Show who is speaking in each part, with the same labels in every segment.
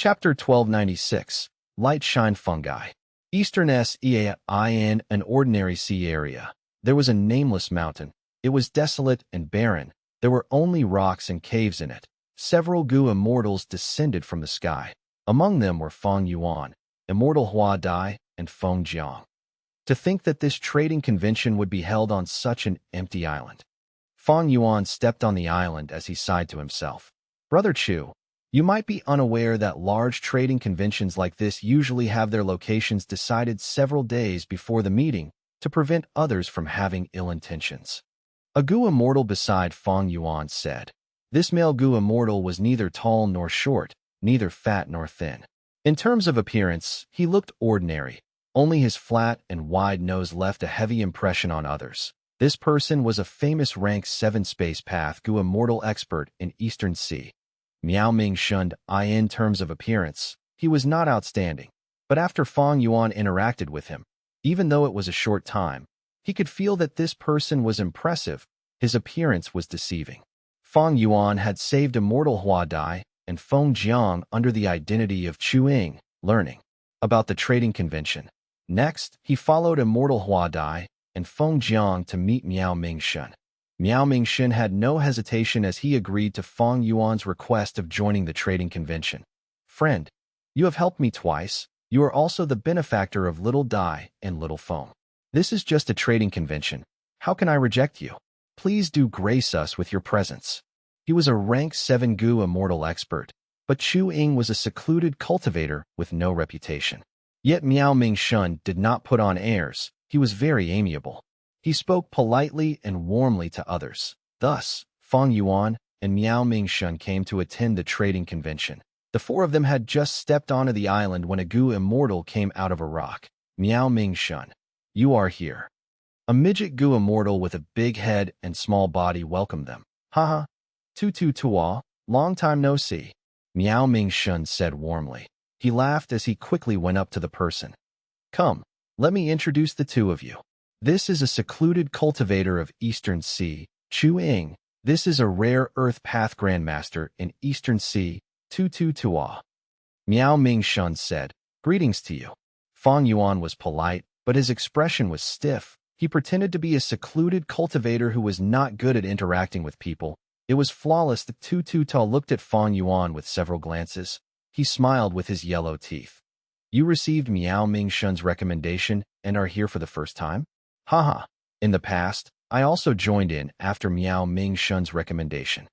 Speaker 1: Chapter 1296 Light Shine Fungi. Eastern Sein, an ordinary sea area. There was a nameless mountain. It was desolate and barren. There were only rocks and caves in it. Several Gu immortals descended from the sky. Among them were Feng Yuan, Immortal Hua Dai, and Feng Jiang. To think that this trading convention would be held on such an empty island. Feng Yuan stepped on the island as he sighed to himself. Brother Chu, you might be unaware that large trading conventions like this usually have their locations decided several days before the meeting to prevent others from having ill intentions. A Gu immortal beside Feng Yuan said. This male Gu immortal was neither tall nor short, neither fat nor thin. In terms of appearance, he looked ordinary. Only his flat and wide nose left a heavy impression on others. This person was a famous rank 7 space path Gu immortal expert in Eastern Sea. Miao Ming shunned in terms of appearance. He was not outstanding. But after Feng Yuan interacted with him, even though it was a short time, he could feel that this person was impressive. His appearance was deceiving. Feng Yuan had saved Immortal Hua Dai and Feng Jiang under the identity of Chu Ying, learning about the trading convention. Next, he followed Immortal Hua Dai and Feng Jiang to meet Miao Ming Shun. Miao Ming Shun had no hesitation as he agreed to Feng Yuan's request of joining the trading convention. Friend, you have helped me twice. You are also the benefactor of Little Dai and Little Feng. This is just a trading convention. How can I reject you? Please do grace us with your presence. He was a rank 7 Gu immortal expert, but Chu Ying was a secluded cultivator with no reputation. Yet Miao Ming Shun did not put on airs. He was very amiable. He spoke politely and warmly to others. Thus, Feng Yuan and Miao Ming Shun came to attend the trading convention. The four of them had just stepped onto the island when a Gu immortal came out of a rock. Miao Ming Shun, you are here. A midget Gu immortal with a big head and small body welcomed them. Haha. Tutu Tua, long time no see. Miao Ming Shun said warmly. He laughed as he quickly went up to the person. Come, let me introduce the two of you. This is a secluded cultivator of Eastern Sea, Chu Ying. This is a rare Earth Path Grandmaster in Eastern Sea, Tutu Tua. Miao Ming Shun said, greetings to you. Feng Yuan was polite, but his expression was stiff. He pretended to be a secluded cultivator who was not good at interacting with people. It was flawless that Tutu Tua looked at Feng Yuan with several glances. He smiled with his yellow teeth. You received Miao Ming Shun's recommendation and are here for the first time? Haha. In the past, I also joined in after Miao Ming Shun's recommendation.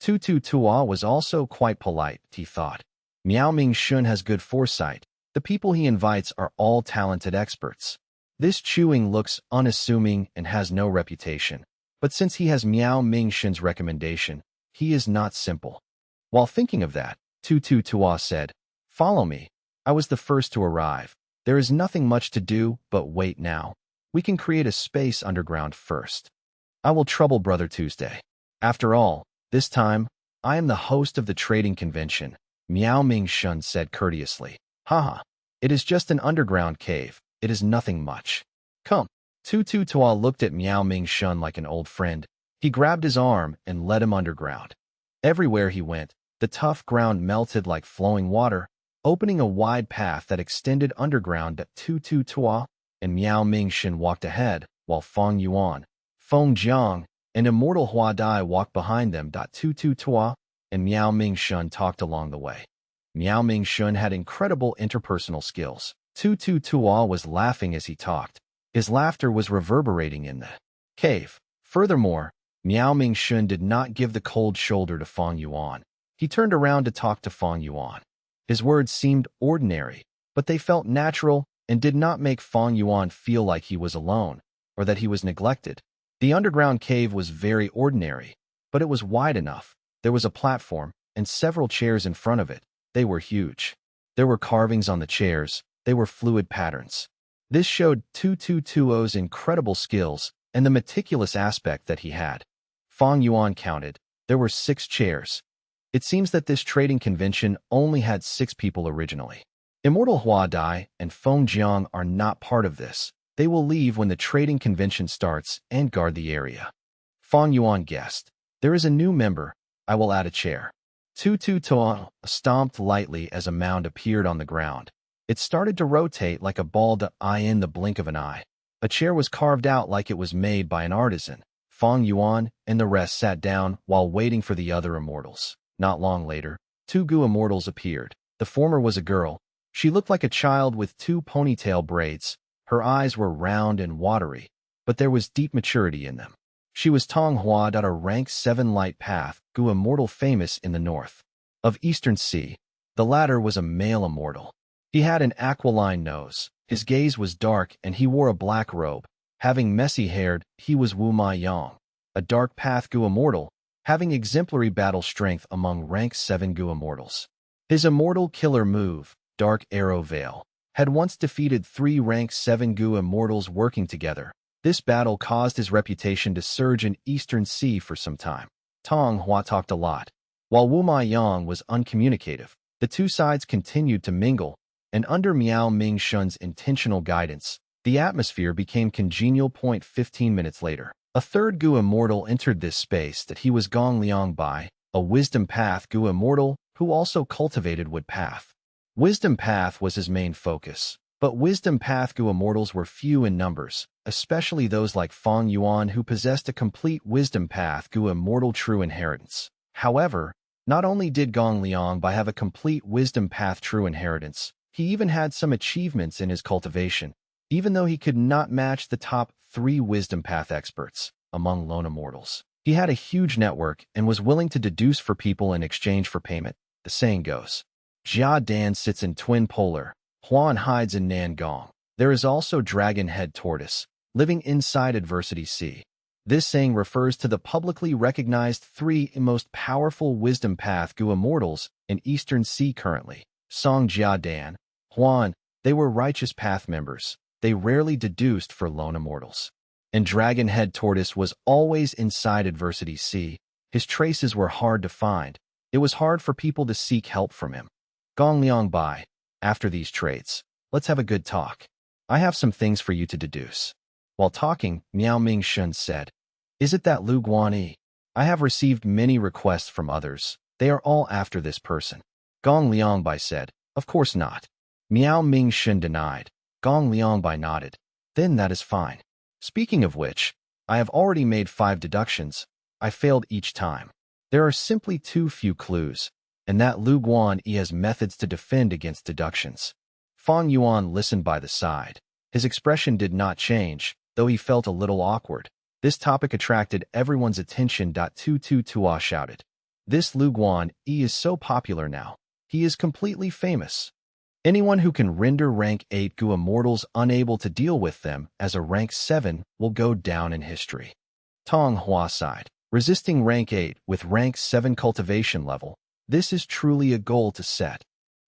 Speaker 1: Tutu Tua was also quite polite, he thought. Miao Ming Shun has good foresight. The people he invites are all talented experts. This Chu Ying looks unassuming and has no reputation. But since he has Miao Ming Shun's recommendation, he is not simple. While thinking of that, Tutu Tua said, follow me. I was the first to arrive. There is nothing much to do but wait now. We can create a space underground first. I will trouble Brother Tuesday. After all, this time, I am the host of the trading convention, Miao Ming Shun said courteously. Haha. It is just an underground cave. It is nothing much. Come. Tutu Tua looked at Miao Ming Shun like an old friend. He grabbed his arm and led him underground. Everywhere he went, the tough ground melted like flowing water, opening a wide path that extended underground that Tutu Tua and Miao Ming Shun walked ahead, while Feng Yuan, Feng Jiang, and Immortal Hua Dai walked behind them. Tutu Tua and Miao Ming Shun talked along the way. Miao Ming Shun had incredible interpersonal skills. Tutu Tua was laughing as he talked. His laughter was reverberating in the cave. Furthermore, Miao Ming Shun did not give the cold shoulder to Feng Yuan. He turned around to talk to Feng Yuan. His words seemed ordinary, but they felt natural and did not make Feng Yuan feel like he was alone or that he was neglected. The underground cave was very ordinary, but it was wide enough. There was a platform and several chairs in front of it. They were huge. There were carvings on the chairs. They were fluid patterns. This showed Tutu Tuo's incredible skills and the meticulous aspect that he had. Feng Yuan counted. There were 6 chairs. It seems that this trading convention only had 6 people originally. Immortal Hua Dai and Feng Jiang are not part of this. They will leave when the trading convention starts and guard the area. Feng Yuan guessed. There is a new member. I will add a chair. Tutu Toa stomped lightly as a mound appeared on the ground. It started to rotate like a ball in the blink of an eye. A chair was carved out like it was made by an artisan. Feng Yuan and the rest sat down while waiting for the other immortals. Not long later, two Gu immortals appeared. The former was a girl. She looked like a child with two ponytail braids. Her eyes were round and watery, but there was deep maturity in them. She was Tong Hua, a rank 7 light path, Gu immortal famous in the north of Eastern Sea. The latter was a male immortal. He had an aquiline nose. His gaze was dark and he wore a black robe. Having messy hair, he was Wu Ma Yang, a dark path Gu immortal, having exemplary battle strength among rank 7 Gu immortals. His immortal killer move, Dark Arrow Veil, had once defeated 3 rank 7 Gu immortals working together. This battle caused his reputation to surge in Eastern Sea for some time. Tong Hua talked a lot. While Wu Ma Yang was uncommunicative, the two sides continued to mingle, and under Miao Ming Shun's intentional guidance, the atmosphere became congenial. 15 minutes later, a third Gu immortal entered this space that he was Gong Liang Bai, a wisdom path Gu immortal who also cultivated wood path. Wisdom path was his main focus, but wisdom path Gu immortals were few in numbers, especially those like Feng Yuan who possessed a complete wisdom path Gu immortal true inheritance. However, not only did Gong Liang Bai have a complete wisdom path true inheritance, he even had some achievements in his cultivation, even though he could not match the top 3 wisdom path experts among lone immortals. He had a huge network and was willing to deduce for people in exchange for payment. The saying goes, Jia Dan sits in Twin Polar, Huan hides in Nangong. There is also Dragon Head Tortoise, living inside Adversity Sea. This saying refers to the publicly recognized 3 most powerful wisdom path Gu immortals in Eastern Sea currently. Song Jia Dan, Huan, they were righteous path members. They rarely deduced for lone immortals. And Dragon Head Tortoise was always inside Adversity Sea. His traces were hard to find. It was hard for people to seek help from him. Gong Liang Bai, after these traits, let's have a good talk. I have some things for you to deduce. While talking, Miao Ming Shun said, Is it that Lu Guanyi? I have received many requests from others. They are all after this person. Gong Liang Bai said, Of course not. Miao Ming Shun denied. Gong Liang Bai nodded. Then that is fine. Speaking of which, I have already made 5 deductions. I failed each time. There are simply too few clues, and that Lu Guanyi has methods to defend against deductions. Feng Yuan listened by the side. His expression did not change, though he felt a little awkward. This topic attracted everyone's attention. Tua shouted. This Lu Guanyi is so popular now. He is completely famous. Anyone who can render rank 8 Gu immortals unable to deal with them as a rank 7 will go down in history. Tong Hua sighed. Resisting rank 8 with rank 7 cultivation level, this is truly a goal to set.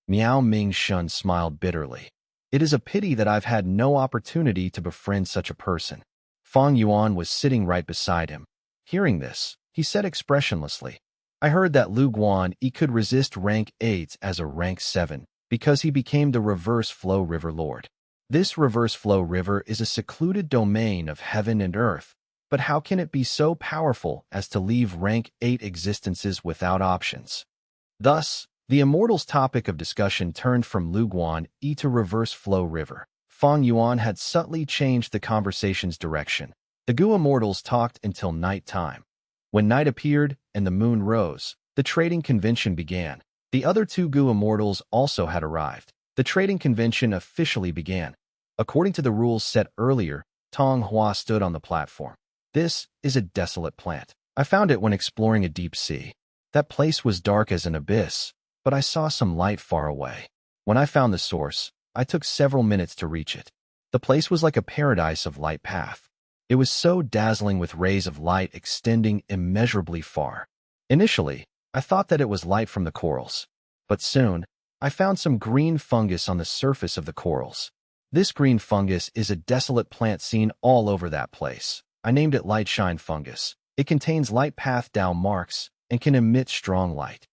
Speaker 1: Miao Ming Shun smiled bitterly. It is a pity that I've had no opportunity to befriend such a person. Feng Yuan was sitting right beside him. Hearing this, he said expressionlessly, I heard that Lu Guanyi could resist rank 8 as a rank 7 because he became the Reverse Flow River Lord. This Reverse Flow River is a secluded domain of heaven and earth, but how can it be so powerful as to leave rank 8 existences without options? Thus, the Immortals' topic of discussion turned from Lu Guanyi to Reverse Flow River. Feng Yuan had subtly changed the conversation's direction. The Gu Immortals talked until night time. When night appeared and the moon rose, the trading convention began. The other 2 Gu Immortals also had arrived. The trading convention officially began. According to the rules set earlier, Tong Hua stood on the platform. This is a desolate plant. I found it when exploring a deep sea. That place was dark as an abyss, but I saw some light far away. When I found the source, I took several minutes to reach it. The place was like a paradise of light path. It was so dazzling with rays of light extending immeasurably far. Initially, I thought that it was light from the corals, but soon, I found some green fungus on the surface of the corals. This green fungus is a desolate plant seen all over that place. I named it Light Shine Fungus. It contains light path Dao marks and can emit strong light.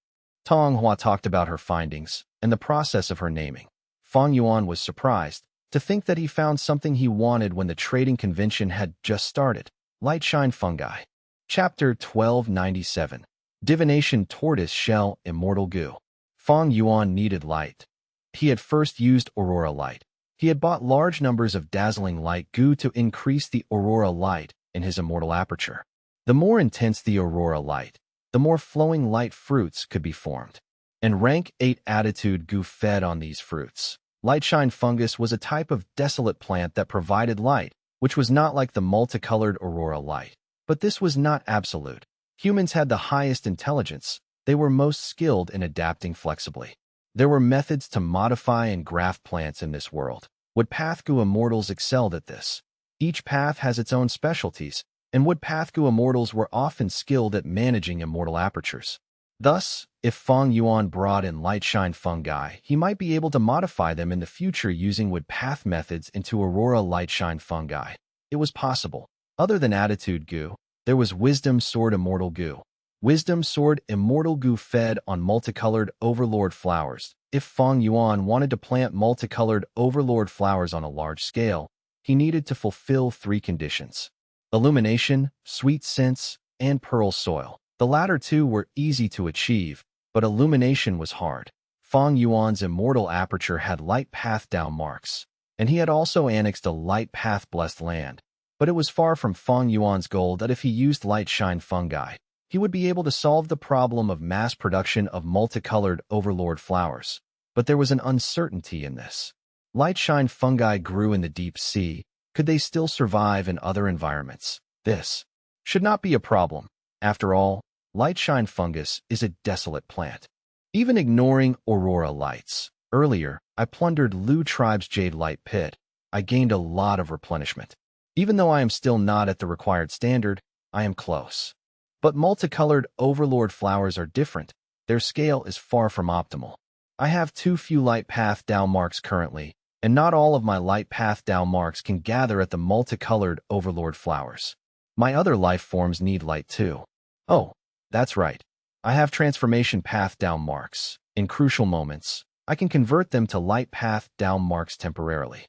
Speaker 1: Tong Hua talked about her findings and the process of her naming. Feng Yuan was surprised to think that he found something he wanted when the trading convention had just started. Light Shine Fungi. Chapter 1297. Divination tortoise shell immortal goo. Fong Yuan needed light. He had first used aurora light. He had bought large numbers of dazzling light goo to increase the aurora light in his immortal aperture. The more intense the aurora light, the more flowing light fruits could be formed. And rank 8 attitude goo fed on these fruits. Lightshine fungus was a type of desolate plant that provided light, which was not like the multicolored aurora light. But this was not absolute. Humans had the highest intelligence. They were most skilled in adapting flexibly. There were methods to modify and graft plants in this world. Woodpath goo immortals excelled at this. Each path has its own specialties, and Woodpath goo immortals were often skilled at managing immortal apertures. Thus, if Fong Yuan brought in Lightshine fungi, he might be able to modify them in the future using Woodpath methods into Aurora Lightshine fungi. It was possible. Other than Attitude goo, there was Wisdom Sword Immortal goo. Wisdom Sword Immortal goo fed on multicolored Overlord flowers. If Fong Yuan wanted to plant multicolored Overlord flowers on a large scale, he needed to fulfill 3 conditions: illumination, sweet scents, and pearl soil. The latter 2 were easy to achieve, but illumination was hard. Fong Yuan's immortal aperture had light path down marks, and he had also annexed a light path blessed land. But it was far from Fong Yuan's goal that if he used Lightshine fungi, he would be able to solve the problem of mass production of multicolored Overlord flowers. But there was an uncertainty in this. Lightshine fungi grew in the deep sea. Could they still survive in other environments? This should not be a problem. After all, Lightshine fungus is a desolate plant. Even ignoring aurora lights. Earlier, I plundered Lu tribe's jade light pit. I gained a lot of replenishment. Even though I am still not at the required standard, I am close. But multicolored Overlord flowers are different. Their scale is far from optimal. I have too few light path down marks currently, and not all of my light path down marks can gather at the multicolored Overlord flowers. My other life forms need light too. Oh, that's right. I have transformation path down marks. In crucial moments, I can convert them to light path down marks temporarily.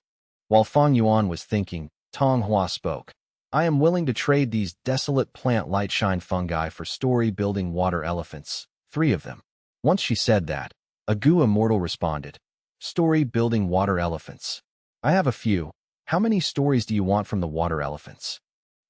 Speaker 1: While Fong Yuan was thinking, Tong Hua spoke. I am willing to trade these desolate plant Lightshine fungi for story-building water elephants, 3 of them. Once she said that, a goo immortal responded. Story-building water elephants. I have a few. How many stories do you want from the water elephants?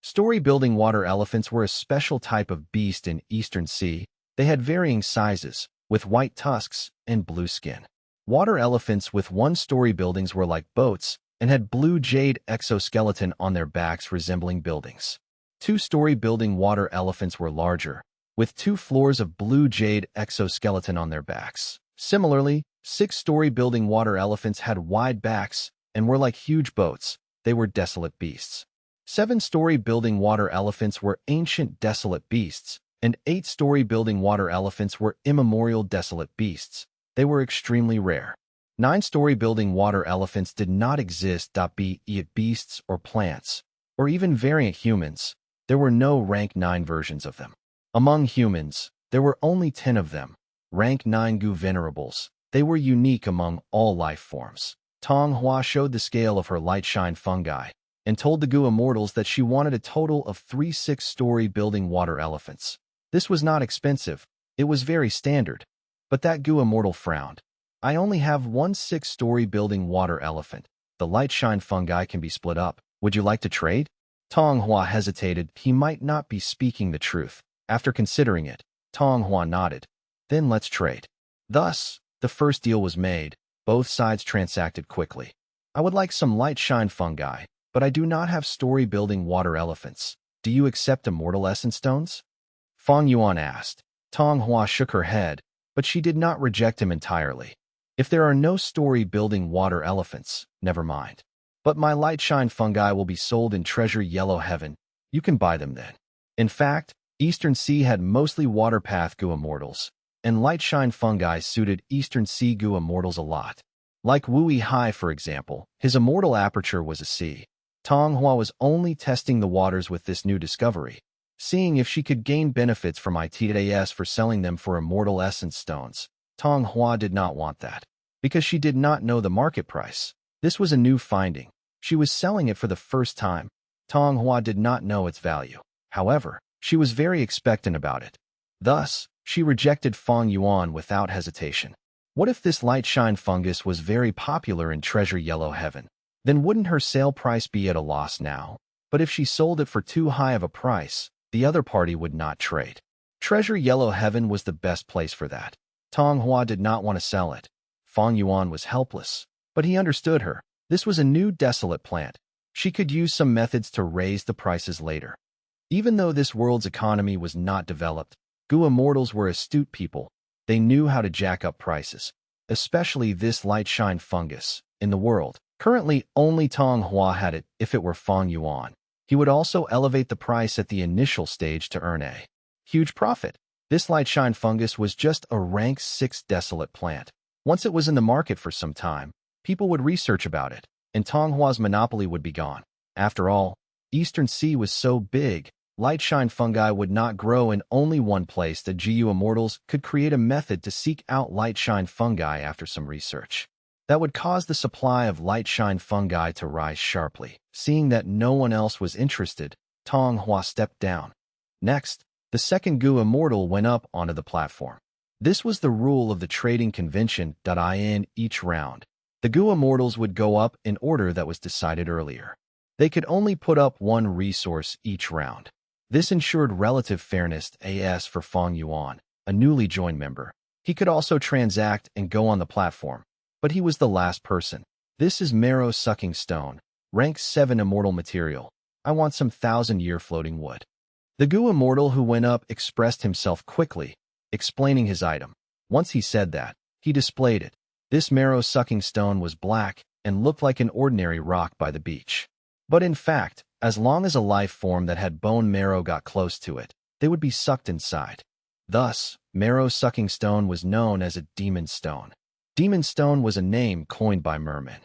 Speaker 1: Story-building water elephants were a special type of beast in Eastern Sea. They had varying sizes, with white tusks and blue skin. Water elephants with 1-story buildings were like boats and had blue jade exoskeleton on their backs resembling buildings. 2-story building water elephants were larger, with 2 floors of blue jade exoskeleton on their backs. Similarly, 6-story building water elephants had wide backs and were like huge boats. They were desolate beasts. 7-story building water elephants were ancient desolate beasts, and 8-story building water elephants were immemorial desolate beasts. They were extremely rare. 9-story building water elephants did not exist. Be it beasts or plants, or even variant humans. There were no rank 9 versions of them. Among humans, there were only 10 of them. Rank 9 goo venerables. They were unique among all life forms. Tong Hua showed the scale of her Lightshine fungi and told the goo immortals that she wanted a total of 3 6-story building water elephants. This was not expensive. It was very standard. But that goo immortal frowned. I only have 1 6-story building water elephant. The Lightshine fungi can be split up. Would you like to trade? Tong Hua hesitated. He might not be speaking the truth. After considering it, Tong Hua nodded. Then let's trade. Thus, the first deal was made. Both sides transacted quickly. I would like some Lightshine fungi, but I do not have story-building water elephants. Do you accept immortal essence stones? Fong Yuan asked. Tong Hua shook her head, but she did not reject him entirely. If there are no story-building water elephants, never mind. But my Lightshine fungi will be sold in Treasure Yellow Heaven. You can buy them then. In fact, Eastern Sea had mostly water path goo immortals, and Lightshine fungi suited Eastern Sea goo immortals a lot. Like Wui Hai, for example, his immortal aperture was a sea. Tong Hua was only testing the waters with this new discovery, seeing if she could gain benefits from ITAS for selling them for immortal essence stones. Tong Hua did not want that, because she did not know the market price. This was a new finding. She was selling it for the first time. Tong Hua did not know its value. However, she was very expectant about it. Thus, She rejected Fang Yuan without hesitation. What if this light shine fungus was very popular in Treasure Yellow Heaven? Then wouldn't her sale price be at a loss now? But if she sold it for too high of a price, the other party would not trade. Treasure Yellow Heaven was the best place for that. Tong Hua did not want to sell it. Fang Yuan was helpless, but he understood her. This was a new desolate plant. She could use some methods to raise the prices later. Even though this world's economy was not developed, Gu immortals were astute people. They knew how to jack up prices, especially this light shine fungus. In the world, currently only Tong Hua had it. If it were Fang Yuan, he would also elevate the price at the initial stage to earn a huge profit. This light shine fungus was just a rank 6 desolate plant. Once it was in the market for some time, people would research about it, and Tong Hua's monopoly would be gone. After all, Eastern Sea was so big, light shine fungi would not grow in only one place. The GU immortals could create a method to seek out light shine fungi after some research. That would cause the supply of light shine fungi to rise sharply. Seeing that no one else was interested, Tong Hua stepped down. Next, the second Gu immortal went up onto the platform. This was the rule of the trading convention. In each round, the Gu immortals would go up in order that was decided earlier. They could only put up one resource each round. This ensured relative fairness. As for Fang Yuan, a newly joined member, he could also transact and go on the platform, but he was the last person. This is marrow-sucking stone, rank 7 immortal material. I want some 1,000-year floating wood. The Gu immortal who went up expressed himself quickly, explaining his item. Once he said that, he displayed it. This marrow-sucking stone was black and looked like an ordinary rock by the beach. But in fact, as long as a life form that had bone marrow got close to it, they would be sucked inside. Thus, marrow-sucking stone was known as a demon stone. Demon stone was a name coined by mermen.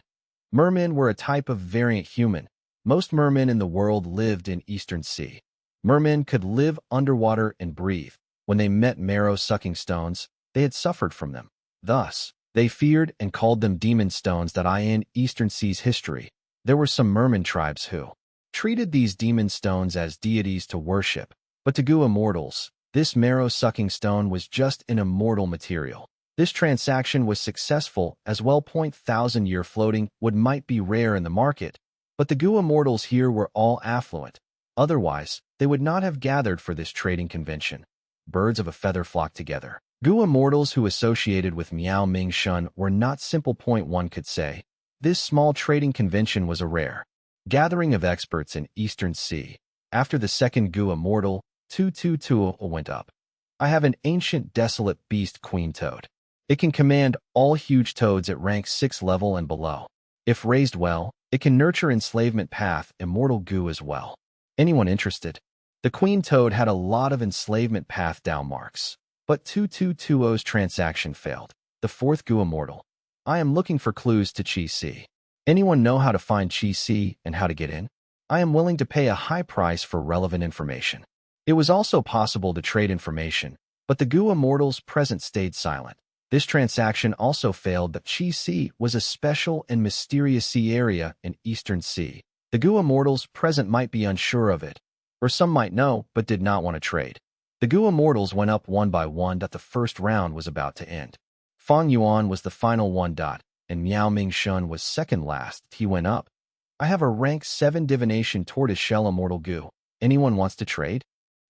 Speaker 1: Mermen were a type of variant human. Most mermen in the world lived in Eastern Sea. Mermen could live underwater and breathe. When they met marrow-sucking stones, they had suffered from them. Thus, they feared and called them demon stones. In Eastern Sea's history, there were some merman tribes who treated these demon stones as deities to worship, but to Gu immortals, this marrow-sucking stone was just an immortal material. This transaction was successful as well. 1,000-year floating wood might be rare in the market, but the Gu immortals here were all affluent. Otherwise, they would not have gathered for this trading convention. Birds of a feather flock together. Gu immortals who associated with Miao Ming Shun were not simple. One could say, this small trading convention was a rare gathering of experts in Eastern Sea. After the second Gu immortal, 222 went up. I have an ancient desolate beast queen toad. It can command all huge toads at rank 6 level and below. If raised well, it can nurture enslavement path immortal Gu as well. Anyone interested? The queen toad had a lot of enslavement path down marks, but 2220's transaction failed. The fourth Gu immortal. I am looking for clues to Chi Si. Anyone know how to find Chi Si and how to get in? I am willing to pay a high price for relevant information. It was also possible to trade information, but the Gu immortals present stayed silent. This transaction also failed. The Chi Si was a special and mysterious sea area in Eastern Sea. The Gu immortals present might be unsure of it, or some might know but did not want to trade. The Gu immortals went up one by one. The first round was about to end. Fang Yuan was the final one. And Miao Ming Shun was second last. He went up. I have a rank 7 divination tortoise shell immortal Gu. Anyone wants to trade?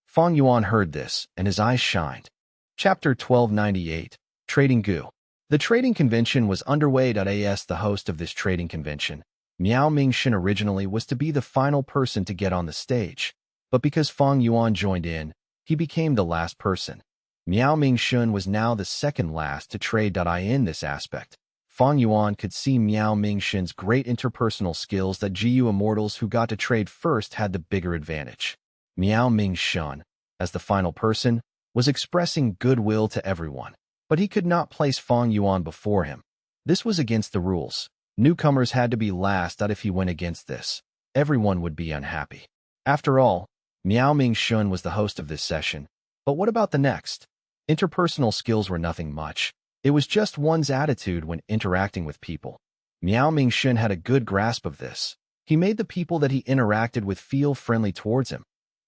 Speaker 1: Fang Yuan heard this, and his eyes shined. Chapter 1298. Trading Gu. The trading convention was underway. As the host of this trading convention, Miao Ming Shun originally was to be the final person to get on the stage, but because Fang Yuan joined in, he became the last person. Miao Ming Shun was now the second last to trade. In this aspect, Fang Yuan could see Miao Ming Shun's great interpersonal skills. That GU immortals who got to trade first had the bigger advantage. Miao Ming Shun, as the final person, was expressing goodwill to everyone, but he could not place Fang Yuan before him. This was against the rules. Newcomers had to be last. If he went against this, everyone would be unhappy. After all, Miao Ming Shun was the host of this session. But what about the next? Interpersonal skills were nothing much. It was just one's attitude when interacting with people. Miao Ming Shun had a good grasp of this. He made the people that he interacted with feel friendly towards him.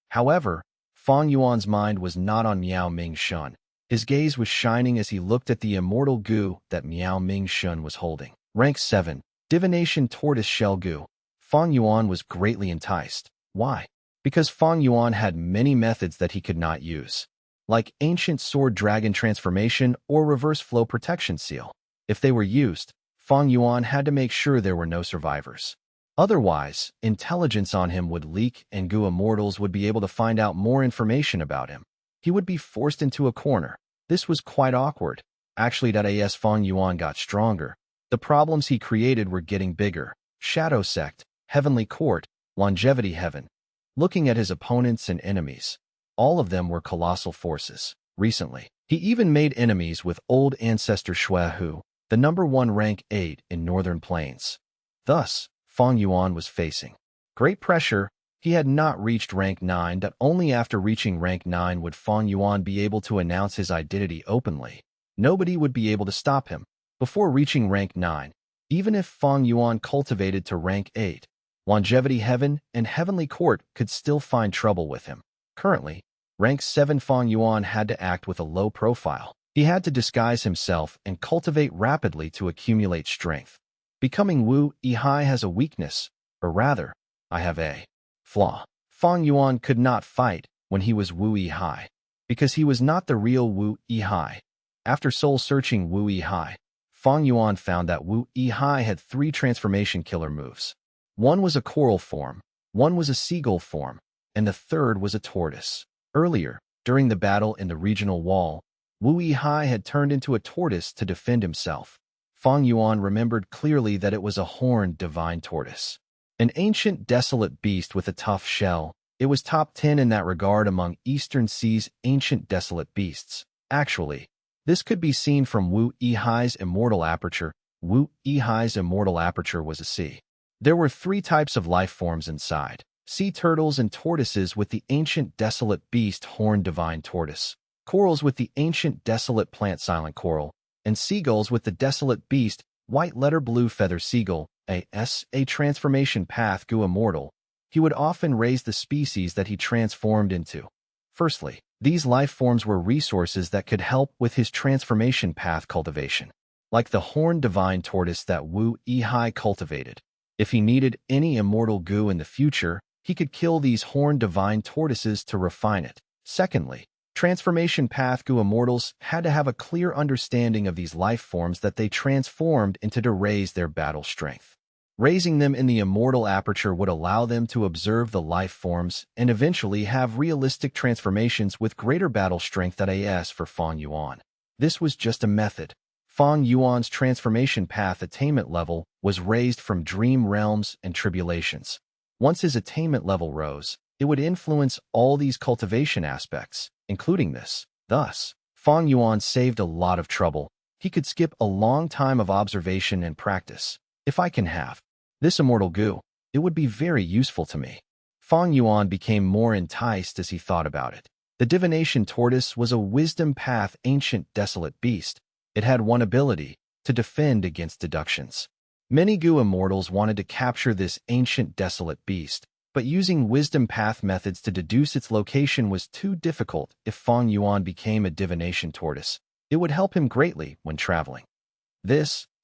Speaker 1: However, Fang Yuan's mind was not on Miao Ming Shun. His gaze was shining as he looked at the immortal goo that Miao Ming Shun was holding. Rank 7. Divination Tortoise Shell Goo. Fang Yuan was greatly enticed. Why? Because Fang Yuan had many methods that he could not use, like Ancient Sword Dragon Transformation or Reverse Flow Protection Seal. If they were used, Fang Yuan had to make sure there were no survivors. Otherwise, intelligence on him would leak and Goo Immortals would be able to find out more information about him. He would be forced into a corner. This was quite awkward. Actually, as Fang Yuan got stronger, the problems he created were getting bigger. Shadow Sect, Heavenly Court, Longevity Heaven. Looking at his opponents and enemies, all of them were colossal forces. Recently, he even made enemies with old ancestor Shui Hu, the #1 rank 8 in Northern Plains. Thus, Fang Yuan was facing great pressure. He had not reached rank 9, that only after reaching rank 9 would Fang Yuan be able to announce his identity openly. Nobody would be able to stop him. Before reaching rank 9, even if Fang Yuan cultivated to rank 8, Longevity Heaven and Heavenly Court could still find trouble with him. Currently, rank 7 Fang Yuan had to act with a low profile. He had to disguise himself and cultivate rapidly to accumulate strength. Becoming Wu Yihai has a weakness, or rather, I have a flaw. Fang Yuan could not fight when he was Wu Yihai, because he was not the real Wu Yihai. After soul-searching Wu Yihai, Fang Yuan found that Wu Yihai had 3 transformation killer moves. One was a coral form, one was a seagull form, and the third was a tortoise. Earlier, during the battle in the regional wall, Wu Yihai had turned into a tortoise to defend himself. Fang Yuan remembered clearly that it was a horned divine tortoise. An ancient desolate beast with a tough shell, it was top 10 in that regard among Eastern Sea's ancient desolate beasts. Actually, this could be seen from Wu Yihai's immortal aperture. Wu Yihai's immortal aperture was a sea. There were 3 types of life forms inside: sea turtles and tortoises with the ancient desolate beast horned divine tortoise, corals with the ancient desolate plant silent coral, and seagulls with the desolate beast white letter blue feather seagull. A transformation path Goo Immortal. He would often raise the species that he transformed into. Firstly, these life forms were resources that could help with his transformation path cultivation, like the horned divine tortoise that Wu Yihai cultivated. If he needed any immortal goo in the future, he could kill these horned divine tortoises to refine it. Secondly, transformation path Goo Immortals had to have a clear understanding of these life forms that they transformed into to raise their battle strength. Raising them in the immortal aperture would allow them to observe the life forms and eventually have realistic transformations with greater battle strength. As for Fang Yuan, this was just a method. Fang Yuan's transformation path attainment level was raised from dream realms and tribulations. Once his attainment level rose, it would influence all these cultivation aspects, including this. Thus, Fang Yuan saved a lot of trouble. He could skip a long time of observation and practice. If I can have this immortal goo, it would be very useful to me. Fang Yuan became more enticed as he thought about it. The divination tortoise was a wisdom path ancient desolate beast. It had one ability, to defend against deductions. Many Goo Immortals wanted to capture this ancient desolate beast, but using wisdom path methods to deduce its location was too difficult. If Fang Yuan became a divination tortoise, it would help him greatly when traveling.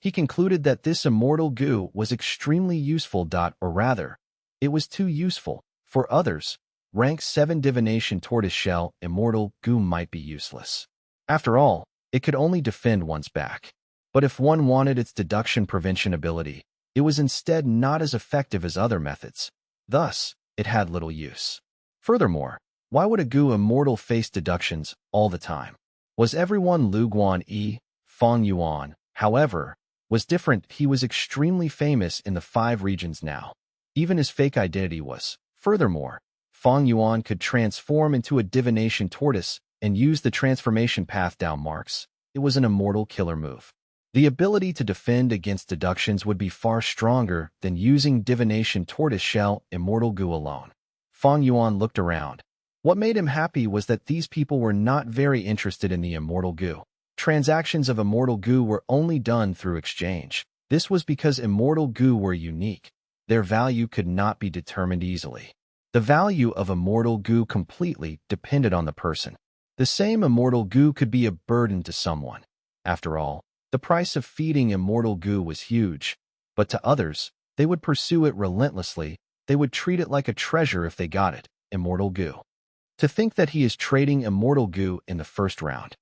Speaker 1: He concluded that this immortal goo was extremely useful. Or rather, it was too useful. For others, rank 7 divination tortoise shell immortal goo might be useless. After all, it could only defend one's back. But if one wanted its deduction prevention ability, it was instead not as effective as other methods. Thus, it had little use. Furthermore, why would a Goo Immortal face deductions all the time? Was everyone Lu Guan Fang Yuan, however, was different. He was extremely famous in the 5 regions now. Even his fake identity was. Furthermore, Fang Yuan could transform into a divination tortoise and use the transformation path down marks. It was an immortal killer move. The ability to defend against deductions would be far stronger than using divination tortoise shell immortal goo alone. Fang Yuan looked around. What made him happy was that these people were not very interested in the immortal goo. Transactions of immortal goo were only done through exchange. This was because immortal goo were unique. Their value could not be determined easily. The value of immortal goo completely depended on the person. The same immortal goo could be a burden to someone. After all, the price of feeding immortal goo was huge, but to others, they would pursue it relentlessly. They would treat it like a treasure if they got it, immortal goo. To think that he is trading immortal goo in the first round.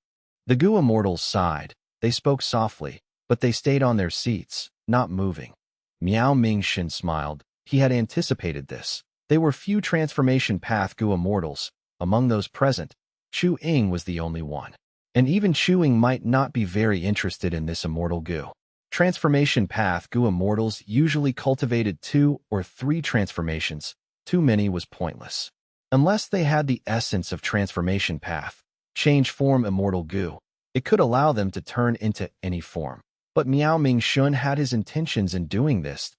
Speaker 1: The goo immortals sighed. They spoke softly, but they stayed on their seats, not moving. Miao Mingxin smiled. He had anticipated this. They were few transformation path goo immortals. Among those present, Chu Ying was the only one. And even Chu Ying might not be very interested in this immortal goo. Transformation path goo immortals usually cultivated 2 or 3 transformations. Too many was pointless. Unless they had the essence of transformation path, change form immortal goo, it could allow them to turn into any form. But Miao Mingxun had his intentions in doing this.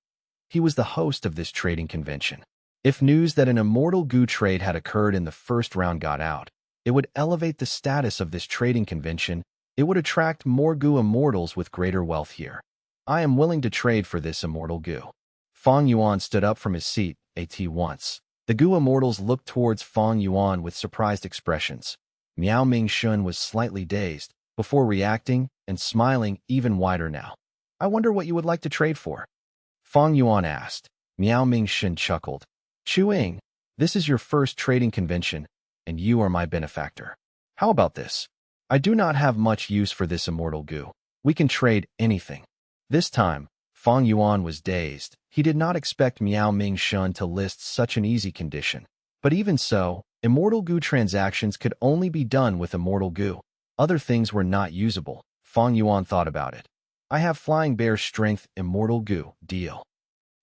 Speaker 1: He was the host of this trading convention. If news that an immortal goo trade had occurred in the first round got out, it would elevate the status of this trading convention. It would attract more goo immortals with greater wealth here. I am willing to trade for this immortal goo. Fang Yuan stood up from his seat, at once. The goo immortals looked towards Fang Yuan with surprised expressions. Miao Mingxun was slightly dazed, before reacting and smiling even wider now. I wonder what you would like to trade for? Fang Yuan asked. Miao Mingxun chuckled. Chu Ying, this is your first trading convention, and you are my benefactor. How about this? I do not have much use for this immortal goo. We can trade anything. This time, Fang Yuan was dazed. He did not expect Miao Mingxun to list such an easy condition. But even so, immortal goo transactions could only be done with immortal goo. Other things were not usable. Fang Yuan thought about it. I have flying bear strength immortal goo, deal.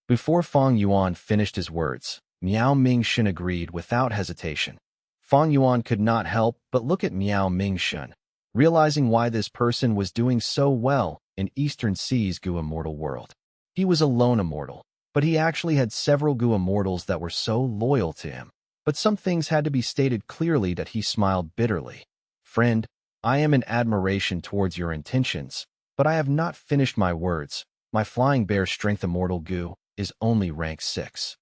Speaker 1: Before Fang Yuan finished his words, Miao Mingxun agreed without hesitation. Fang Yuan could not help but look at Miao Mingxun, realizing why this person was doing so well in Eastern Sea's goo immortal world. He was a lone immortal, but he actually had several goo immortals that were so loyal to him. But some things had to be stated clearly that he smiled bitterly. Friend, I am in admiration towards your intentions, but I have not finished my words. My flying bear strength immortal goo is only rank 6.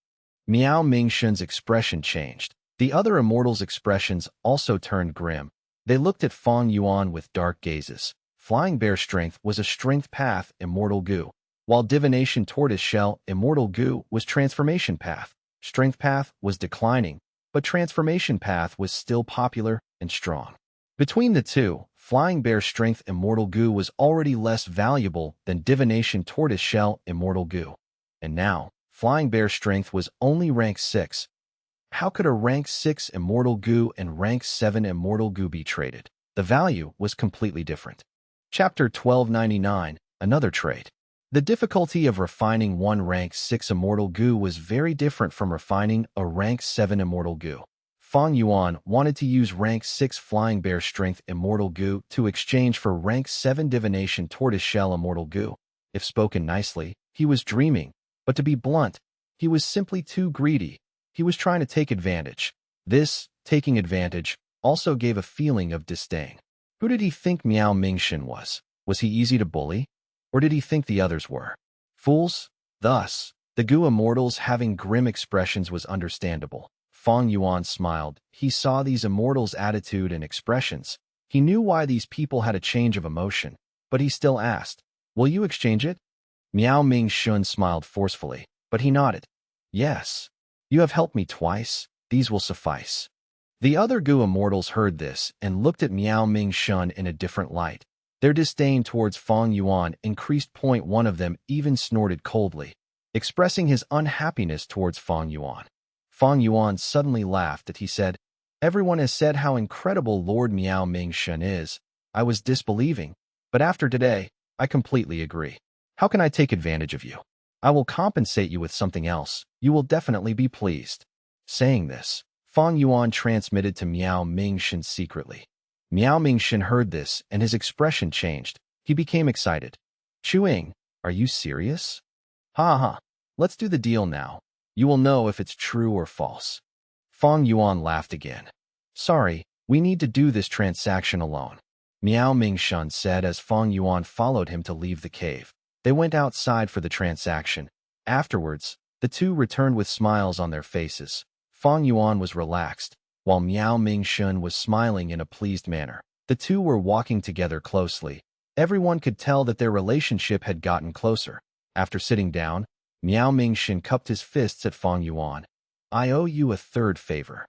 Speaker 1: Miao Mingxun's expression changed. The other immortals' expressions also turned grim. They looked at Fang Yuan with dark gazes. Flying bear strength was a strength path immortal goo, while divination tortoise shell immortal goo was transformation path. Strength path was declining, but transformation path was still popular and strong. Between the two, flying bear strength immortal goo was already less valuable than divination tortoise shell immortal goo. And now, flying bear strength was only rank 6. How could a rank 6 immortal goo and rank 7 immortal goo be traded? The value was completely different. Chapter 1299, Another Trade. The difficulty of refining one rank 6 immortal goo was very different from refining a rank 7 immortal goo. Fang Yuan wanted to use rank 6 flying bear strength immortal goo to exchange for rank 7 divination tortoise shell immortal goo. If spoken nicely, he was dreaming, but to be blunt, he was simply too greedy. He was trying to take advantage. This, taking advantage, also gave a feeling of disdain. Who did he think Miao Mingxun was? Was he easy to bully? Or did he think the others were? Fools? Thus, the goo immortals having grim expressions was understandable. Fang Yuan smiled. He saw these immortals' attitude and expressions. He knew why these people had a change of emotion, but he still asked, "Will you exchange it?" Miao Mingxun smiled forcefully, but he nodded. "Yes. You have helped me twice. These will suffice." The other goo immortals heard this and looked at Miao Mingxun in a different light. Their disdain towards Fang Yuan increased. One of them even snorted coldly, expressing his unhappiness towards Fang Yuan. Fang Yuan suddenly laughed as he said, "Everyone has said how incredible Lord Miao Mingxun is. I was disbelieving, but after today, I completely agree. How can I take advantage of you? I will compensate you with something else. You will definitely be pleased." Saying this, Fang Yuan transmitted to Miao Mingxun secretly. Miao Mingxun heard this and his expression changed. He became excited. "Chu Ying, are you serious? Ha ha, let's do the deal now. You will know if it's true or false." Fang Yuan laughed again. "Sorry, we need to do this transaction alone," Miao Mingxun said as Fang Yuan followed him to leave the cave. They went outside for the transaction. Afterwards, the two returned with smiles on their faces. Fang Yuan was relaxed. while Miao Mingshun was smiling in a pleased manner. The two were walking together closely. Everyone could tell that their relationship had gotten closer. After sitting down, Miao Mingshun cupped his fists at Fang Yuan. I owe you a third favor.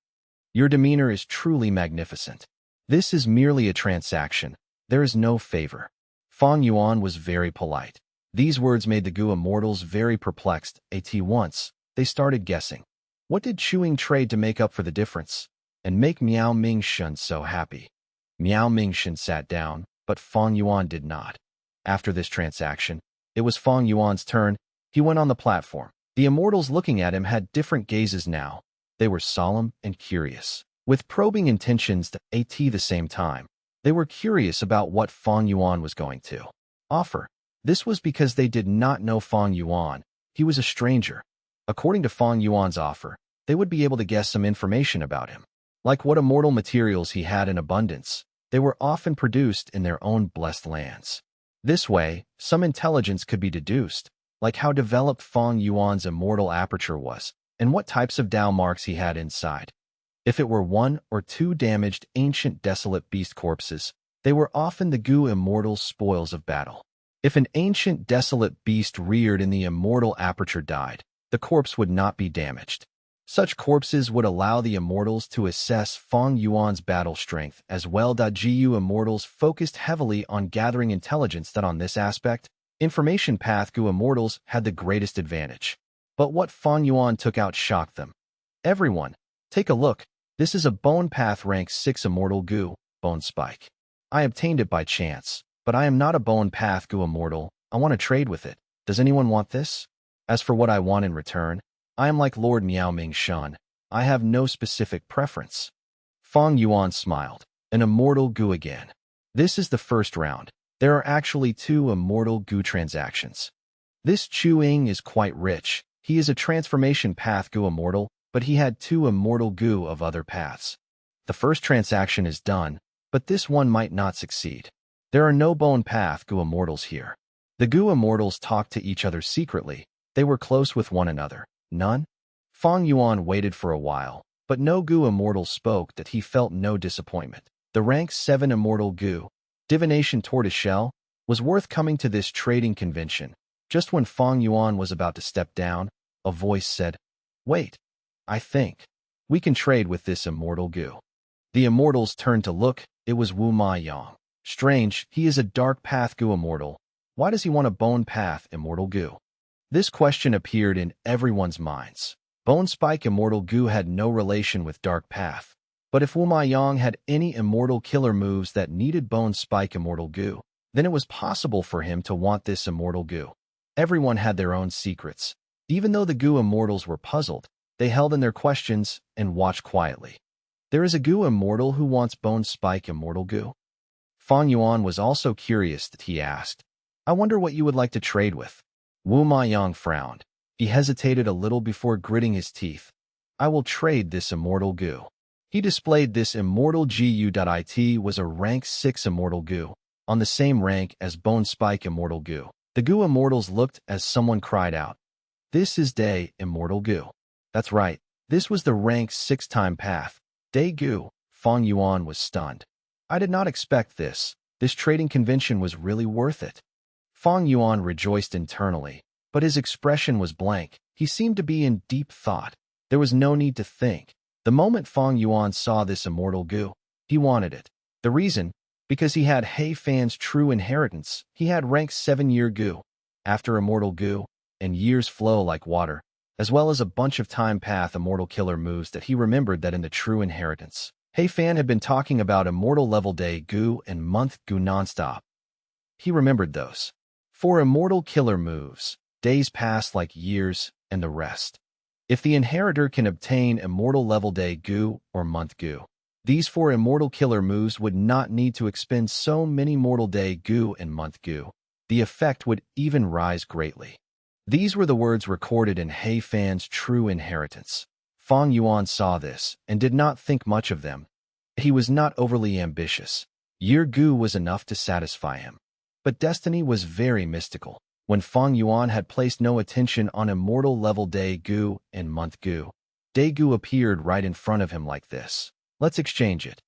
Speaker 1: Your demeanor is truly magnificent. This is merely a transaction. There is no favor. Fang Yuan was very polite. These words made the Gu immortals very perplexed. At once, they started guessing. What did Chuing trade to make up for the difference and make Miao Mingshun so happy? Miao Mingshun sat down, but Fang Yuan did not. After this transaction, it was Fang Yuan's turn. He went on the platform. The immortals looking at him had different gazes now. They were solemn and curious, with probing intentions at the same time. They were curious about what Fang Yuan was going to offer. This was because they did not know Fang Yuan. He was a stranger. According to Fang Yuan's offer, they would be able to guess some information about him, like what immortal materials he had in abundance. They were often produced in their own blessed lands. This way, some intelligence could be deduced, like how developed Fang Yuan's immortal aperture was, and what types of Dao marks he had inside. If it were one or two damaged, ancient, desolate beast corpses, they were often the Gu immortals' spoils of battle. If an ancient, desolate beast reared in the immortal aperture died, the corpse would not be damaged. Such corpses would allow the immortals to assess Fang Yuan's battle strength as well. Gu immortals focused heavily on gathering intelligence that on this aspect, information path Gu immortals had the greatest advantage. But what Fang Yuan took out shocked them. Everyone, take a look. This is a bone path rank 6 immortal Gu, bone spike. I obtained it by chance, but I am not a bone path Gu immortal. I want to trade with it. Does anyone want this? As for what I want in return, I am like Lord Miao Mingshun. I have no specific preference. Fang Yuan smiled. An immortal Gu again. This is the first round. There are actually 2 immortal Gu transactions. This Chuing is quite rich. He is a transformation path Gu immortal, but he had 2 immortal Gu of other paths. The first transaction is done, but this one might not succeed. There are no bone path Gu immortals here. The Gu immortals talked to each other secretly. They were close with one another. None? Fang Yuan waited for a while, but no Gu immortal spoke that he felt no disappointment. The rank 7 immortal Gu, divination tortoiseshell, was worth coming to this trading convention. Just when Fang Yuan was about to step down, a voice said, "Wait, I think we can trade with this immortal Gu." The immortals turned to look. It was Wu Ma Yang. Strange, he is a dark path Gu immortal. Why does he want a bone path immortal Gu? This question appeared in everyone's minds. Bone Spike Immortal Gu had no relation with Dark Path. But if Wu Ma Yang had any immortal killer moves that needed Bone Spike Immortal Gu, then it was possible for him to want this immortal Gu. Everyone had their own secrets. Even though the Gu immortals were puzzled, they held in their questions and watched quietly. There is a Gu immortal who wants Bone Spike Immortal Gu. Fang Yuan was also curious that he asked, "I wonder what you would like to trade with." Wu Ma Yang frowned. He hesitated a little before gritting his teeth. "I will trade this immortal Gu." He displayed this immortal Gu.it was a rank 6 immortal Gu, on the same rank as Bone Spike Immortal Gu. The Gu immortals looked as someone cried out, "This is Day Immortal Gu." That's right, this was the rank 6 time path. Day Gu. Fang Yuan was stunned. I did not expect this. This trading convention was really worth it. Fang Yuan rejoiced internally, but his expression was blank. He seemed to be in deep thought. There was no need to think. The moment Fang Yuan saw this immortal Gu, he wanted it. The reason? Because he had He Fan's true inheritance. He had rank 7-year Gu. After immortal Gu, and years flow like water, as well as a bunch of time path immortal killer moves that he remembered that in the true inheritance. He Fan had been talking about immortal level day Gu and month Gu nonstop. He remembered those. For immortal killer moves, days pass like years, and the rest. If the inheritor can obtain immortal level day Gu or month Gu, these 4 immortal killer moves would not need to expend so many mortal day Gu and month Gu. The effect would even rise greatly. These were the words recorded in He Fan's true inheritance. Fang Yuan saw this and did not think much of them. He was not overly ambitious. Year Gu was enough to satisfy him. But destiny was very mystical. When Fang Yuan had placed no attention on immortal level day Gu and month Gu, day Gu appeared right in front of him like this. Let's exchange it.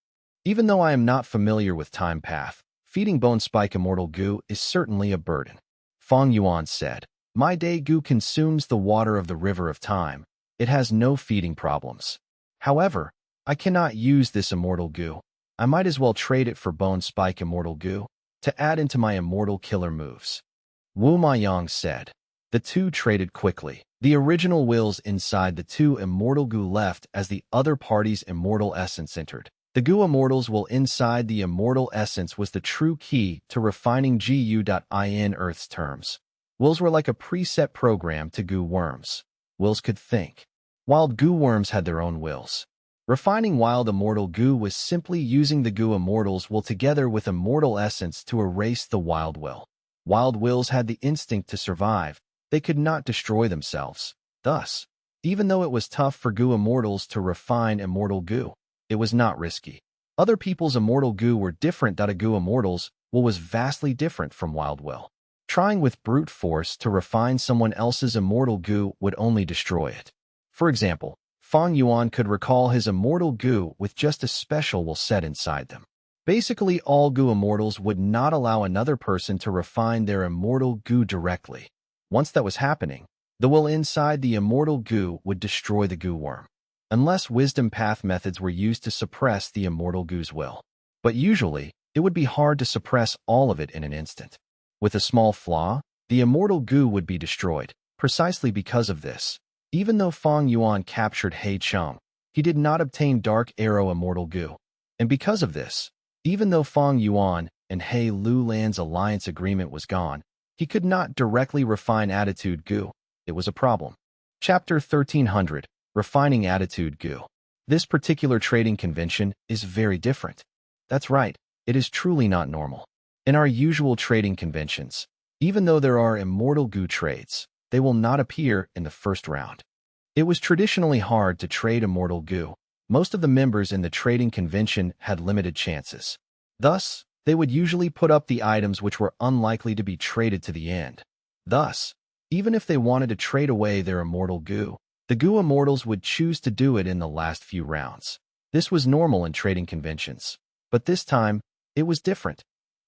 Speaker 1: Even though I am not familiar with Time Path, feeding Bone Spike immortal goo is certainly a burden. Fong Yuan said, My day goo consumes the water of the river of time. It has no feeding problems. However, I cannot use this immortal goo. I might as well trade it for Bone Spike immortal goo to add into my immortal killer moves. Wu Maiyang said. The two traded quickly. The original wills inside the two immortal goo left as the other party's immortal essence entered. The goo immortals will inside the immortal essence was the true key to refining GU.in Earth's terms. Wills were like a preset program to goo worms. Wills could think. Wild goo worms had their own wills. Refining wild immortal goo was simply using the goo immortals will together with immortal essence to erase the wild will. Wild wills had the instinct to survive. They could not destroy themselves. Thus, even though it was tough for goo immortals to refine immortal goo, it was not risky. Other people's immortal goo were different. A goo immortals will was vastly different from wild will. Trying with brute force to refine someone else's immortal goo would only destroy it. For example, Fong Yuan could recall his immortal goo with just a special will set inside them. Basically, all goo immortals would not allow another person to refine their immortal goo directly. Once that was happening, the will inside the immortal goo would destroy the goo worm. Unless wisdom path methods were used to suppress the immortal goo's will. But usually, it would be hard to suppress all of it in an instant. With a small flaw, the immortal goo would be destroyed. Precisely because of this, even though Fong Yuan captured He Cheng, he did not obtain Dark Arrow immortal goo. And because of this, even though Fong Yuan and He Lulan's alliance agreement was gone, he could not directly refine attitude goo. It was a problem. Chapter 1300. Refining attitude goo. This particular trading convention is very different. That's right, it is truly not normal. In our usual trading conventions, even though there are immortal goo trades, they will not appear in the first round. It was traditionally hard to trade immortal goo. Most of the members in the trading convention had limited chances. Thus, they would usually put up the items which were unlikely to be traded to the end. Thus, even if they wanted to trade away their immortal goo, the goo immortals would choose to do it in the last few rounds. This was normal in trading conventions. But this time, it was different.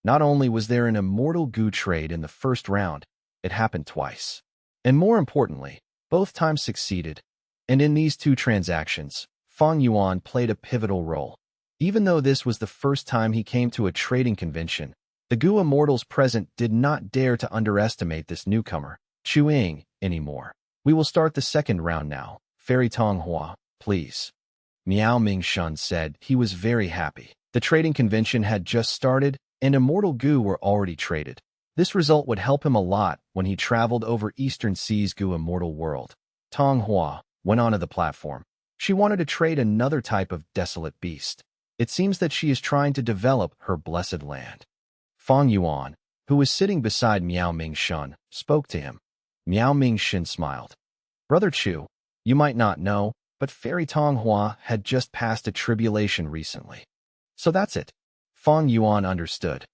Speaker 1: Not only was there an immortal goo trade in the first round, it happened twice. And more importantly, both times succeeded. And in these two transactions, Fong Yuan played a pivotal role. Even though this was the first time he came to a trading convention, the goo immortals present did not dare to underestimate this newcomer, Chu Ying, anymore. We will start the second round now. Fairy Tong Hua, please. Miao Ming Shun said he was very happy. The trading convention had just started, and immortal goo were already traded. This result would help him a lot when he traveled over Eastern Sea's goo immortal world. Tong Hua went onto the platform. She wanted to trade another type of desolate beast. It seems that she is trying to develop her blessed land. Fong Yuan, who was sitting beside Miao Ming Shun, spoke to him. Miao Ming Shin smiled. Brother Chu, you might not know, but Fairy Tong Hua had just passed a tribulation recently. So that's it. Fong Yuan understood.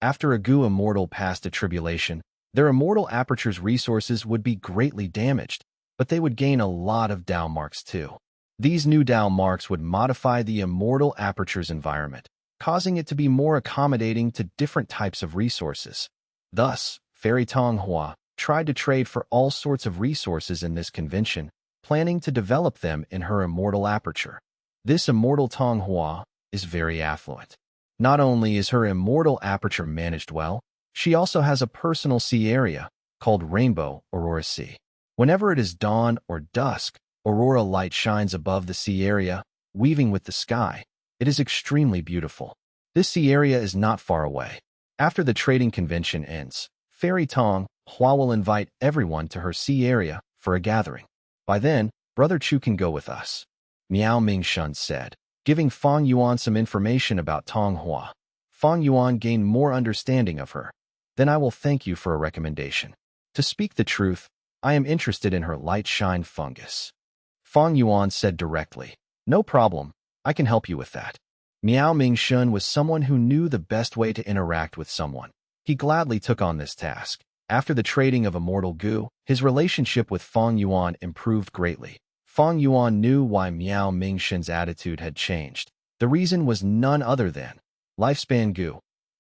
Speaker 1: After a goo immortal passed a tribulation, their immortal aperture's resources would be greatly damaged, but they would gain a lot of Dao marks too. These new Dao marks would modify the immortal aperture's environment, causing it to be more accommodating to different types of resources. Thus, Fairy Tong Hua tried to trade for all sorts of resources in this convention, planning to develop them in her immortal aperture. This immortal Tong Hua is very affluent. Not only is her immortal aperture managed well, she also has a personal sea area called Rainbow Aurora Sea. Whenever it is dawn or dusk, aurora light shines above the sea area, weaving with the sky. It is extremely beautiful. This sea area is not far away. After the trading convention ends, Fairy Tong Hua will invite everyone to her sea area for a gathering. By then, Brother Chu can go with us. Miao Ming Shun said, giving Fong Yuan some information about Tong Hua. Fong Yuan gained more understanding of her. Then I will thank you for a recommendation. To speak the truth, I am interested in her light shine fungus. Fong Yuan said directly, no problem, I can help you with that. Miao Ming Shun was someone who knew the best way to interact with someone. He gladly took on this task. After the trading of immortal goo, his relationship with Fong Yuan improved greatly. Fong Yuan knew why Miao Ming Shun's attitude had changed. The reason was none other than lifespan goo.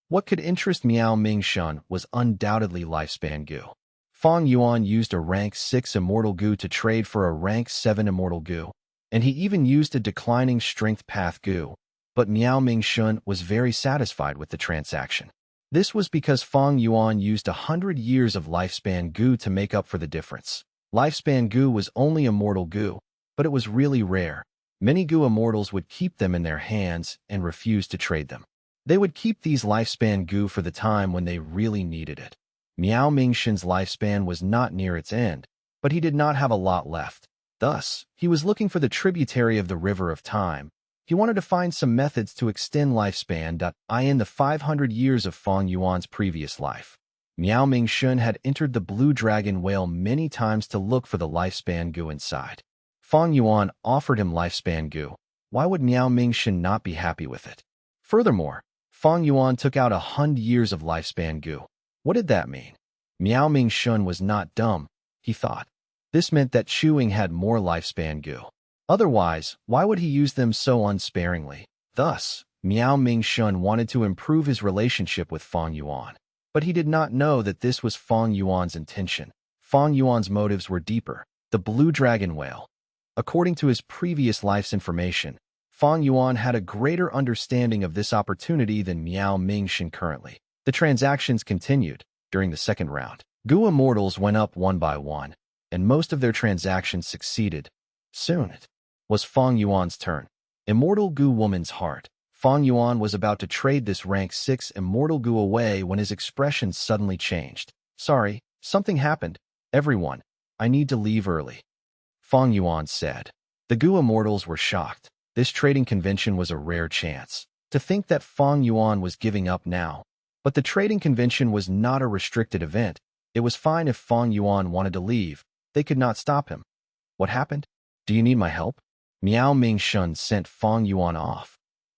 Speaker 1: What could interest Miao Ming-shun was undoubtedly lifespan goo. Fong Yuan used a rank 6 immortal goo to trade for a rank 7 immortal goo, and he even used a declining strength path goo, but Miao Ming-shun was very satisfied with the transaction. This was because Fong Yuan used 100 years of lifespan goo to make up for the difference. Lifespan goo was only immortal goo, but it was really rare. Many goo immortals would keep them in their hands and refuse to trade them. They would keep these lifespan goo for the time when they really needed it. Miao Mingshun's lifespan was not near its end, but he did not have a lot left. Thus, he was looking for the tributary of the River of Time. He wanted to find some methods to extend lifespan in the 500 years of Fong Yuan's previous life. Miao Mingshun had entered the Blue Dragon Whale many times to look for the lifespan goo inside. Fong Yuan offered him lifespan goo. Why would Miao Mingshun not be happy with it? Furthermore, Fong Yuan took out 100 years of lifespan goo. What did that mean? Miao Mingshun was not dumb, he thought. This meant that Chuing had more lifespan goo. Otherwise, why would he use them so unsparingly? Thus, Miao Mingshun wanted to improve his relationship with Fong Yuan. But he did not know that this was Fong Yuan's intention. Fong Yuan's motives were deeper. The Blue Dragon Whale. According to his previous life's information, Fong Yuan had a greater understanding of this opportunity than Miao Mingshun currently. The transactions continued. During the second round, goo immortals went up one by one, and most of their transactions succeeded. Soon it was Fong Yuan's turn. Immortal goo woman's heart. Fong Yuan was about to trade this rank 6 immortal goo away when his expression suddenly changed. Sorry, something happened. Everyone, I need to leave early, Fong Yuan said. The goo immortals were shocked. This trading convention was a rare chance. To think that Fong Yuan was giving up now. But the trading convention was not a restricted event. It was fine if Fong Yuan wanted to leave. They could not stop him. What happened? Do you need my help? Miao Mingshun sent Fong Yuan off.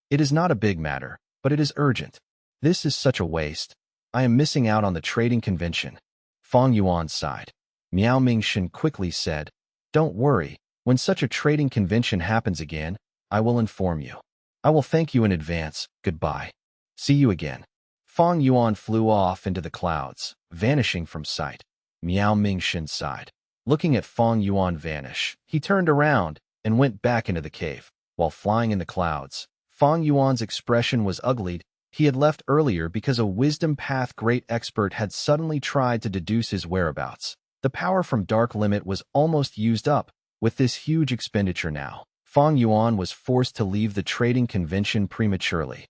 Speaker 1: It is not a big matter, but it is urgent. This is such a waste. I am missing out on the trading convention. Fong Yuan sighed. Miao Mingshun quickly said, Don't worry. When such a trading convention happens again, I will inform you. I will thank you in advance. Goodbye. See you again. Fong Yuan flew off into the clouds, vanishing from sight. Miao Mingshun sighed. Looking at Fong Yuan vanish, he turned around and went back into the cave. While flying in the clouds, Fong Yuan's expression was ugly. He had left earlier because a wisdom path great expert had suddenly tried to deduce his whereabouts. The power from Dark Limit was almost used up. With this huge expenditure now, Fong Yuan was forced to leave the trading convention prematurely.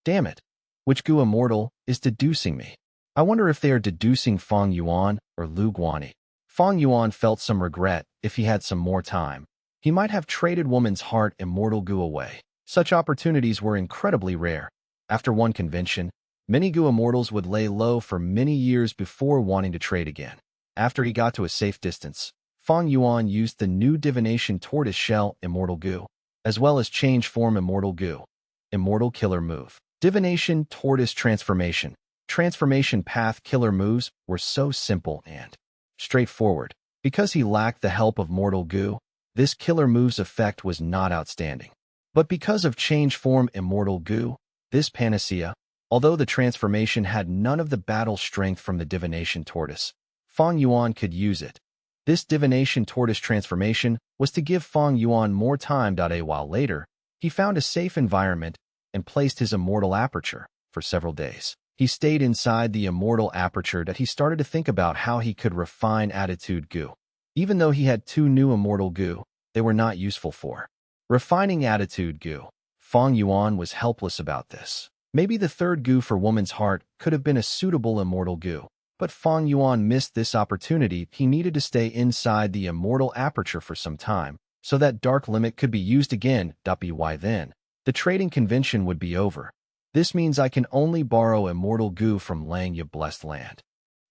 Speaker 1: Damn it! Which goo immortal is deducing me? I wonder if they are deducing Fong Yuan or Lu Guanyi. Fong Yuan felt some regret. If he had some more time, he might have traded woman's heart immortal goo away. Such opportunities were incredibly rare. After one convention, many goo immortals would lay low for many years before wanting to trade again. After he got to a safe distance, Fong Yuan used the new divination tortoise shell immortal goo, as well as change form immortal goo. Immortal killer move. Divination tortoise transformation. Transformation path killer moves were so simple and straightforward. Because he lacked the help of mortal goo, this killer move's effect was not outstanding. But because of change form immortal goo, this panacea, although the transformation had none of the battle strength from the divination tortoise, Fong Yuan could use it. This divination tortoise transformation was to give Fong Yuan more time. A while later, he found a safe environment and placed his immortal aperture. For several days, he stayed inside the immortal aperture that he started to think about how he could refine attitude goo. Even though he had 2 new immortal goo, they were not useful for refining attitude goo. Fong Yuan was helpless about this. Maybe the third goo for woman's heart could have been a suitable immortal goo. But Fong Yuan missed this opportunity. He needed to stay inside the immortal aperture for some time, so that dark limit could be used again. By then, the trading convention would be over. This means I can only borrow immortal goo from Langya Blessed Land.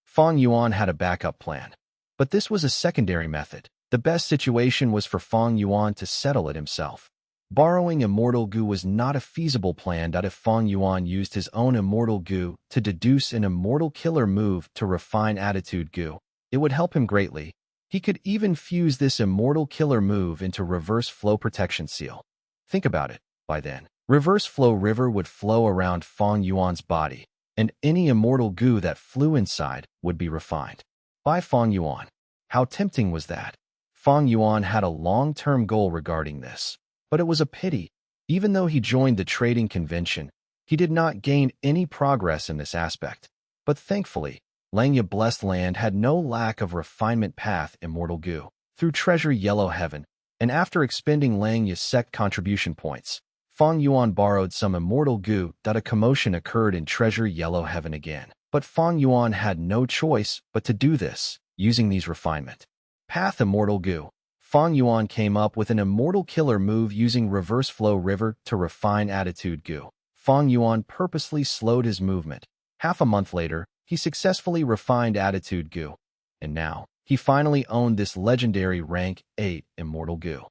Speaker 1: Fong Yuan had a backup plan. But this was a secondary method. The best situation was for Fong Yuan to settle it himself. Borrowing immortal goo was not a feasible plan. If Fong Yuan used his own immortal goo to deduce an immortal killer move to refine attitude goo, it would help him greatly. He could even fuse this immortal killer move into reverse flow protection seal. Think about it. By then, Reverse flow river would flow around Fong Yuan's body, and any immortal goo that flew inside would be refined by Fong Yuan. How tempting was that? Fong Yuan had a long-term goal regarding this, but it was a pity. Even though he joined the trading convention, he did not gain any progress in this aspect. But thankfully, Langya Blessed Land had no lack of refinement path immortal goo through Treasure Yellow Heaven, and after expending Langya's sect contribution points, Fong Yuan borrowed some immortal goo. A commotion occurred in Treasure Yellow Heaven again. But Fong Yuan had no choice but to do this, using these refinement path immortal goo. Fong Yuan came up with an immortal killer move using reverse flow river to refine attitude goo. Fong Yuan purposely slowed his movement. Half a month later, he successfully refined attitude goo. And now, he finally owned this legendary rank 8 immortal goo.